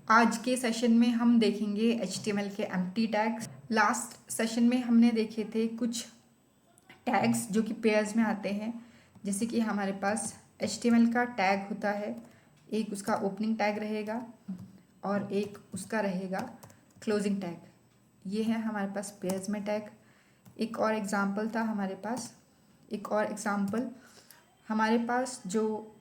आज के सेशन में हम देखेंगे HTML के एम्प्टी टैग्स। लास्ट सेशन में हमने देखे थे कुछ टैग्स जो कि पेयर्स में आते हैं, जैसे कि हमारे पास HTML का टैग होता है, एक उसका ओपनिंग टैग रहेगा और एक उसका रहेगा क्लोजिंग टैग। ये है हमारे पास पेयर्स में टैग। एक और एग्जांपल था हमारे पास, एक और एग्जांपल हमारे पास जो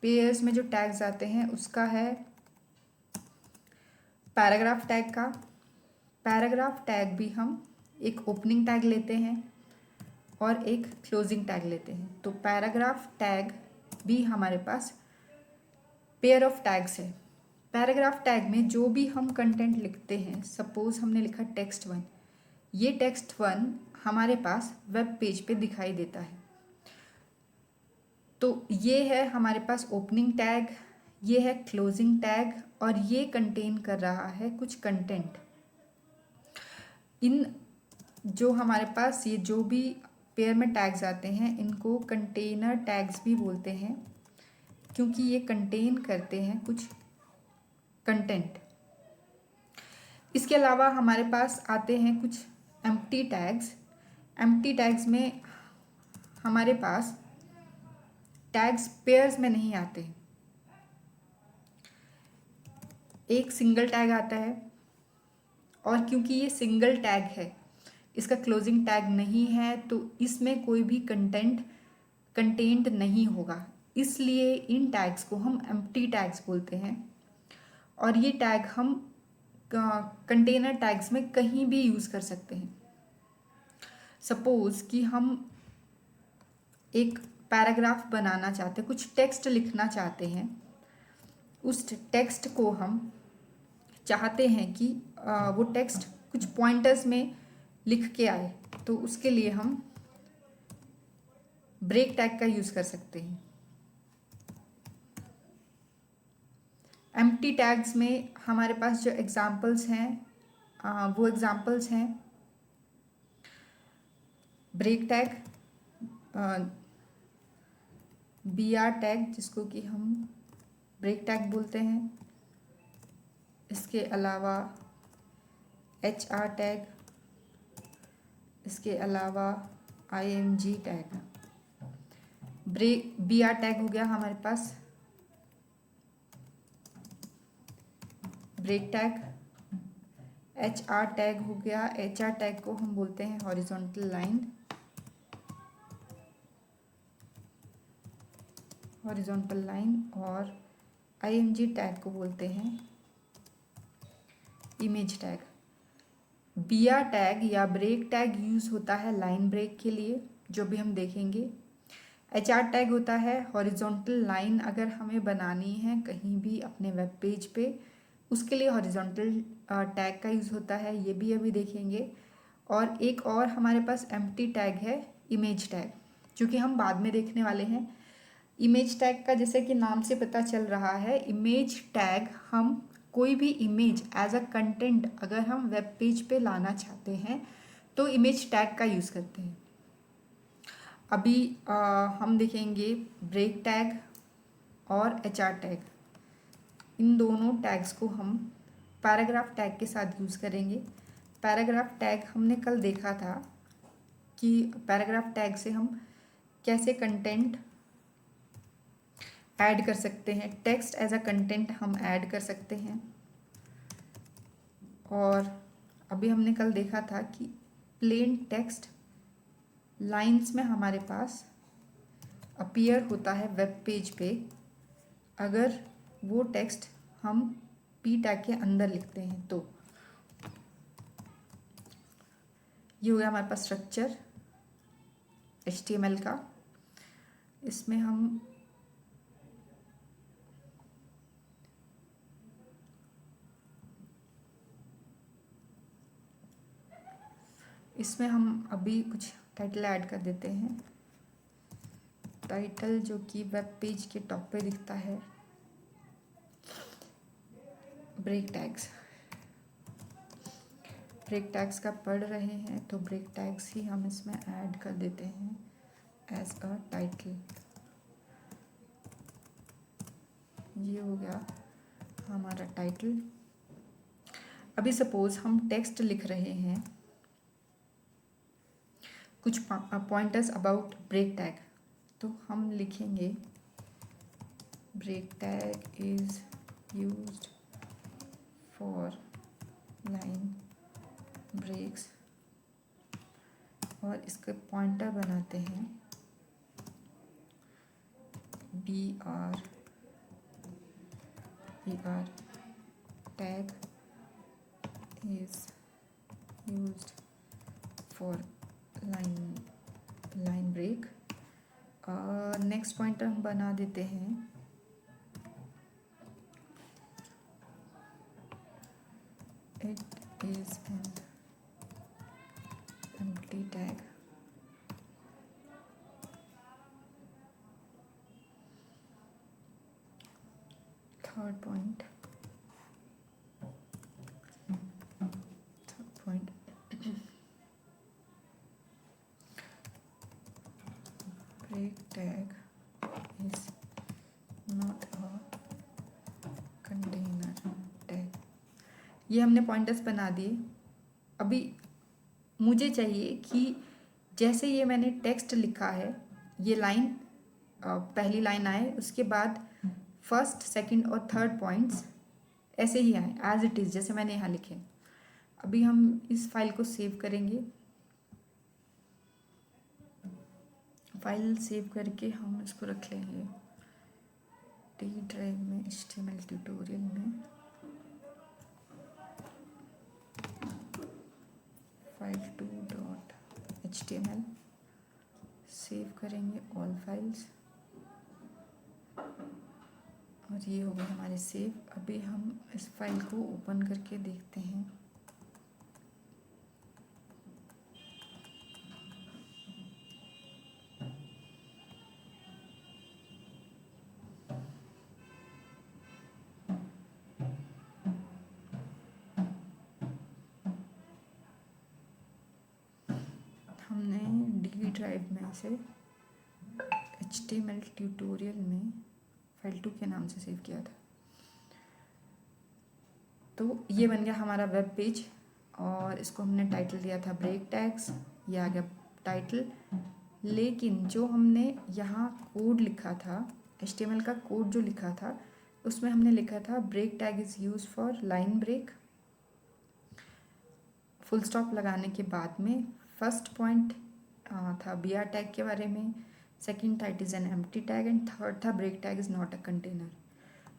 पेयर्स में जो टैग्स आते हैं उसका है पैराग्राफ टैग का। पैराग्राफ टैग भी हम एक ओपनिंग टैग लेते हैं और एक क्लोजिंग टैग लेते हैं। तो पैराग्राफ टैग भी हमारे पास पेयर ऑफ टैग्स है। पैराग्राफ टैग में जो भी हम कंटेंट लिखते हैं, सपोज हमने लिखा टेक्स्ट 1, ये टेक्स्ट 1 हमारे पास वेब पेज पे दिखाई देता है। तो ये है हमारे पास ओपनिंग टैग, ये है क्लोजिंग टैग और ये कंटेन कर रहा है कुछ कंटेंट। इन जो हमारे पास ये जो भी पेयर में टैग्स आते हैं इनको कंटेनर टैग्स भी बोलते हैं, क्योंकि ये कंटेन करते हैं कुछ कंटेंट। इसके अलावा हमारे पास आते हैं कुछ एम्प्टी टैग्स। एम्प्टी टैग्स में हमारे पास टैग्स पेयर्स में नहीं आते, एक सिंगल टैग आता है और क्योंकि ये सिंगल टैग है, इसका क्लोजिंग टैग नहीं है, तो इसमें कोई भी कंटेंट नहीं होगा, इसलिए इन टैग्स को हम एम्प्टी टैग्स बोलते हैं। और ये टैग हम कंटेनर टैग्स में कहीं भी यूज़ कर सकते हैं। सपोज कि हम एक पैराग्राफ बनाना चाहते हैं, कुछ टेक्स्ट लिखना चाहते हैं, उस टेक्स्ट को हम चाहते हैं कि वो टेक्स्ट कुछ पॉइंटर्स में लिख के आए, तो उसके लिए हम ब्रेक टैग का यूज़ कर सकते हैं। एम्प्टी टैग्स में हमारे पास जो एग्जांपल्स हैं वो एग्जांपल्स हैं ब्रेक टैग, BR टैग जिसको कि हम ब्रेक टैग बोलते हैं, इसके अलावा HR टैग, इसके अलावा IMG टैग। BR टैग हो गया हमारे पास ब्रेक टैग, HR टैग हो गया, HR टैग को हम बोलते हैं हॉरिजॉन्टल लाइन, और IMG टैग को बोलते हैं इमेज टैग। BR टैग या ब्रेक टैग यूज़ होता है लाइन ब्रेक के लिए, जो भी हम देखेंगे। HR टैग होता है हॉरिजॉन्टल लाइन अगर हमें बनानी है कहीं भी अपने वेब पेज पे, उसके लिए हॉरिजॉन्टल टैग का यूज़ होता है, ये भी अभी देखेंगे। और एक और हमारे पास एम्प्टी टैग है इमेज टैग, जो कि हम बाद में देखने वाले हैं। इमेज टैग का जैसे कि नाम से पता चल रहा है, इमेज टैग हम कोई भी इमेज एज अ कंटेंट अगर हम वेब पेज पे लाना चाहते हैं तो इमेज टैग का यूज़ करते हैं। अभी हम देखेंगे ब्रेक टैग और HR टैग। इन दोनों टैग्स को हम पैराग्राफ टैग के साथ यूज़ करेंगे। पैराग्राफ टैग हमने कल देखा था कि पैराग्राफ टैग से हम कैसे कंटेंट ऐड कर सकते हैं, टेक्स्ट एज अ कंटेंट हम ऐड कर सकते हैं। और अभी हमने कल देखा था कि प्लेन टेक्स्ट लाइंस में हमारे पास अपीयर होता है वेब पेज पे अगर वो टेक्स्ट हम P टैग के अंदर लिखते हैं। तो ये हो गया हमारे पास स्ट्रक्चर HTML का। इसमें हम अभी कुछ टाइटल ऐड कर देते हैं। टाइटल जो कि वेब पेज के टॉप पे दिखता है, ब्रेक टैग्स का पढ़ रहे हैं तो ब्रेक टैग्स ही हम इसमें ऐड कर देते हैं एज अ टाइटल। ये हो गया था हमारा टाइटल। अभी सपोज हम टेक्स्ट लिख रहे हैं, कुछ पॉइंटर्स अबाउट ब्रेक टैग, तो हम लिखेंगे break tag is used for line breaks, और इसके पॉइंटर बनाते हैं BR tag is used for line break। Next pointer हम बना देते हैं it is an empty tag। Third point break tag is not a container tag। ये हमने पॉइंटर्स बना दिए। अभी मुझे चाहिए कि जैसे ये मैंने टेक्स्ट लिखा है, ये लाइन पहली लाइन आए, उसके बाद फर्स्ट सेकंड और थर्ड पॉइंट्स ऐसे ही आए एज इट इज़, जैसे मैंने यहाँ लिखे। अभी हम इस फाइल को सेव करेंगे। फाइल सेव करके हम इसको रख लेंगे डी ड्राइव में, HTML ट्यूटोरियल में, file2.html सेव करेंगे ऑल फाइल्स, और ये हो गया हमारे सेव। अभी हम इस फाइल को ओपन करके देखते हैं। हमने डी ड्राइव में से HTML ट्यूटोरियल में file2 के नाम से सेव किया था। तो ये बन गया हमारा वेब पेज, और इसको हमने टाइटल दिया था ब्रेक टैग्स, ये आ गया टाइटल। लेकिन जो हमने यहाँ कोड लिखा था, HTML का कोड जो लिखा था, उसमें हमने लिखा था break tag is use for line break, full stop लगाने के बाद में फर्स्ट पॉइंट था BR टैग के बारे में, सेकंड था it is an empty tag, and third था break tag is not a container.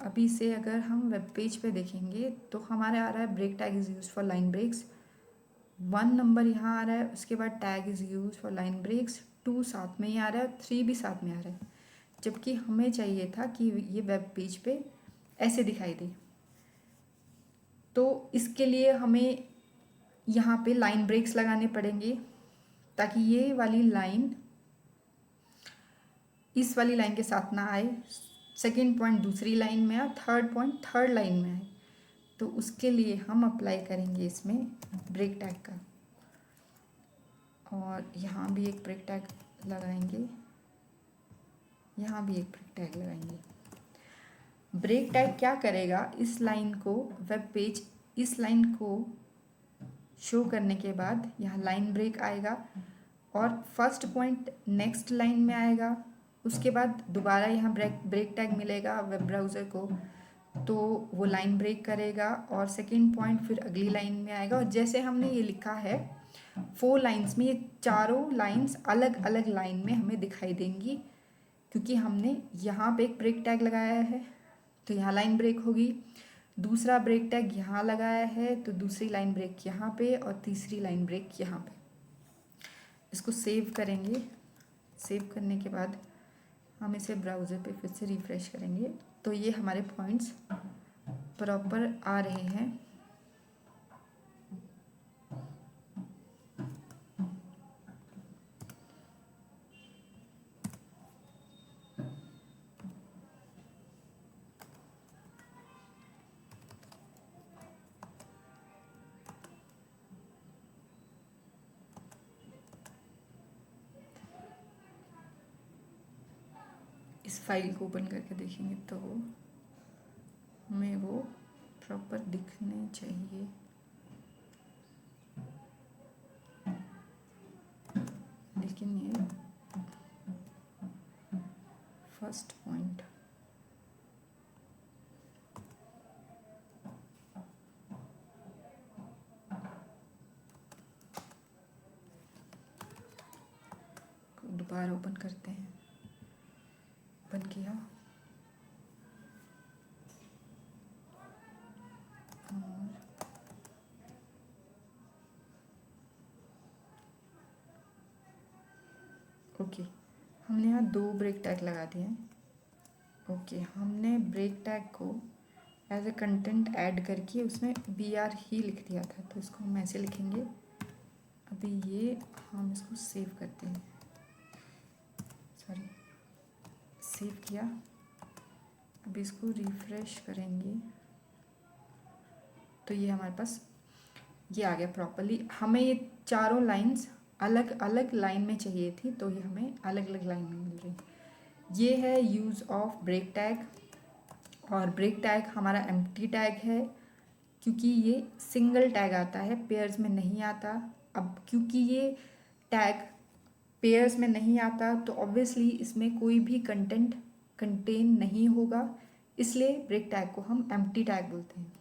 अभी इसे अगर हम वेब पेज पे देखेंगे तो हमारे आ रहा है break tag is use for line breaks, 1 number यहाँ आ रहा है, उसके बाद tag is use for line breaks 2 साथ में ही आ रहा है, 3 भी साथ में आ रहा है, जबकि हमें चाहिए था कि ये वेब पेज पे ऐसे दिखाई दे। तो इसके लिए हमें यहाँ पे लाइन ब्रेक्स लगाने पड़ेंगे, ताकि ये वाली लाइन इस वाली लाइन के साथ ना आए, सेकेंड पॉइंट दूसरी लाइन में आए, थर्ड पॉइंट थर्ड लाइन में आए। तो उसके लिए हम अप्लाई करेंगे इसमें ब्रेक टैग का, और यहाँ भी एक ब्रेक टैग लगाएंगे, यहाँ भी एक ब्रेक टैग लगाएंगे। ब्रेक टैग क्या करेगा, इस लाइन को वेब पेज, इस लाइन को शो करने के बाद यहाँ लाइन ब्रेक आएगा, और फर्स्ट पॉइंट नेक्स्ट लाइन में आएगा, उसके बाद दोबारा यहाँ ब्रेक टैग मिलेगा वेब ब्राउज़र को, तो वो लाइन ब्रेक करेगा, और सेकंड पॉइंट फिर अगली लाइन में आएगा। और जैसे हमने ये लिखा है 4 लाइन्स में, ये चारों लाइन्स अलग अलग लाइन में हमें दिखाई देंगी, क्योंकि हमने यहाँ पे एक ब्रेक टैग लगाया है, तो यहाँ लाइन ब्रेक होगी। दूसरा ब्रेक टैग यहाँ लगाया है, तो दूसरी लाइन ब्रेक यहाँ पे, और तीसरी लाइन ब्रेक यहाँ पे। इसको सेव करेंगे। सेव करने के बाद हम इसे ब्राउज़र पे फिर से रिफ़्रेश करेंगे, तो ये हमारे पॉइंट्स प्रॉपर आ रहे हैं। इस फाइल को ओपन करके देखेंगे तो में वो प्रॉपर दिखने चाहिए। लेकिन ये फर्स्ट पॉइंट दोबारा ओपन करते हैं। ओपन किया और ओके, हमने यहाँ 2 ब्रेक टैग लगा दिए हैं। ओके, हमने ब्रेक टैग को एज ए कंटेंट ऐड करके उसमें BR ही लिख दिया था, तो इसको हम ऐसे लिखेंगे। अभी ये हम इसको सेव करते हैं, सॉरी सेव किया। अभी इसको रिफ्रेश करेंगे तो ये हमारे पास ये आ गया प्रॉपरली। हमें ये चारों लाइंस अलग अलग लाइन में चाहिए थी, तो ये हमें अलग अलग लाइन में मिल रही। ये है यूज़ ऑफ ब्रेक टैग। और ब्रेक टैग हमारा एम्प्टी टैग है, क्योंकि ये सिंगल टैग आता है, पेयर्स में नहीं आता। अब क्योंकि ये टैग पेयर्स में नहीं आता तो ऑब्वियसली इसमें कोई भी कंटेंट कंटेन नहीं होगा, इसलिए ब्रेक टैग को हम एम्प्टी टैग बोलते हैं।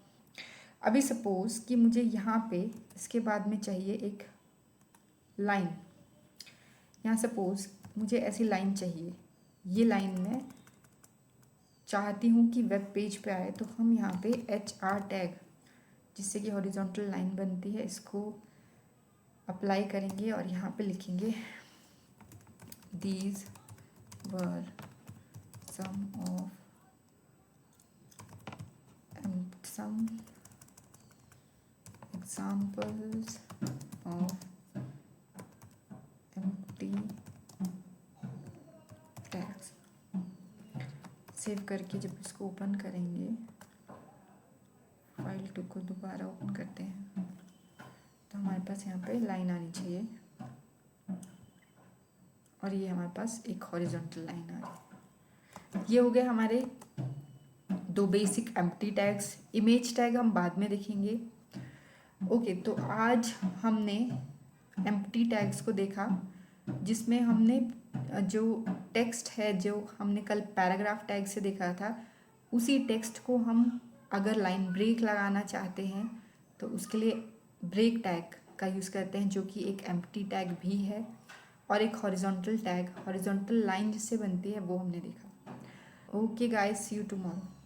अभी सपोज़ कि मुझे यहाँ पे इसके बाद में चाहिए एक लाइन। यहाँ सपोज़ मुझे ऐसी लाइन चाहिए, ये लाइन मैं चाहती हूँ कि वेब पेज पे आए, तो हम यहाँ पे HR टैग, जिससे कि हॉरिजॉन्टल लाइन बनती है, इसको अप्लाई करेंगे और यहाँ पे लिखेंगे these were some examples of empty tags. Save करके जब इसको ओपन करेंगे, फाइल 2 को दोबारा ओपन करते हैं, तो हमारे पास यहाँ पे लाइन आनी चाहिए और ये हमारे पास एक हॉरिजॉन्टल लाइन आ रही है। ये हो गए हमारे 2 basic empty tags. Image tag हम बाद में देखेंगे। ओके, तो आज हमने एम्प्टी टैग्स को देखा, जिसमें हमने जो टेक्स्ट है, जो हमने कल पैराग्राफ टैग से देखा था, उसी टेक्स्ट को हम अगर लाइन ब्रेक लगाना चाहते हैं तो उसके लिए ब्रेक टैग का यूज़ करते हैं, जो कि एक एम्प्टी टैग भी है। और एक हॉरिजॉन्टल टैग, हॉरिजॉन्टल लाइन जिससे बनती है, वो हमने देखा। Okay guys, see you tomorrow.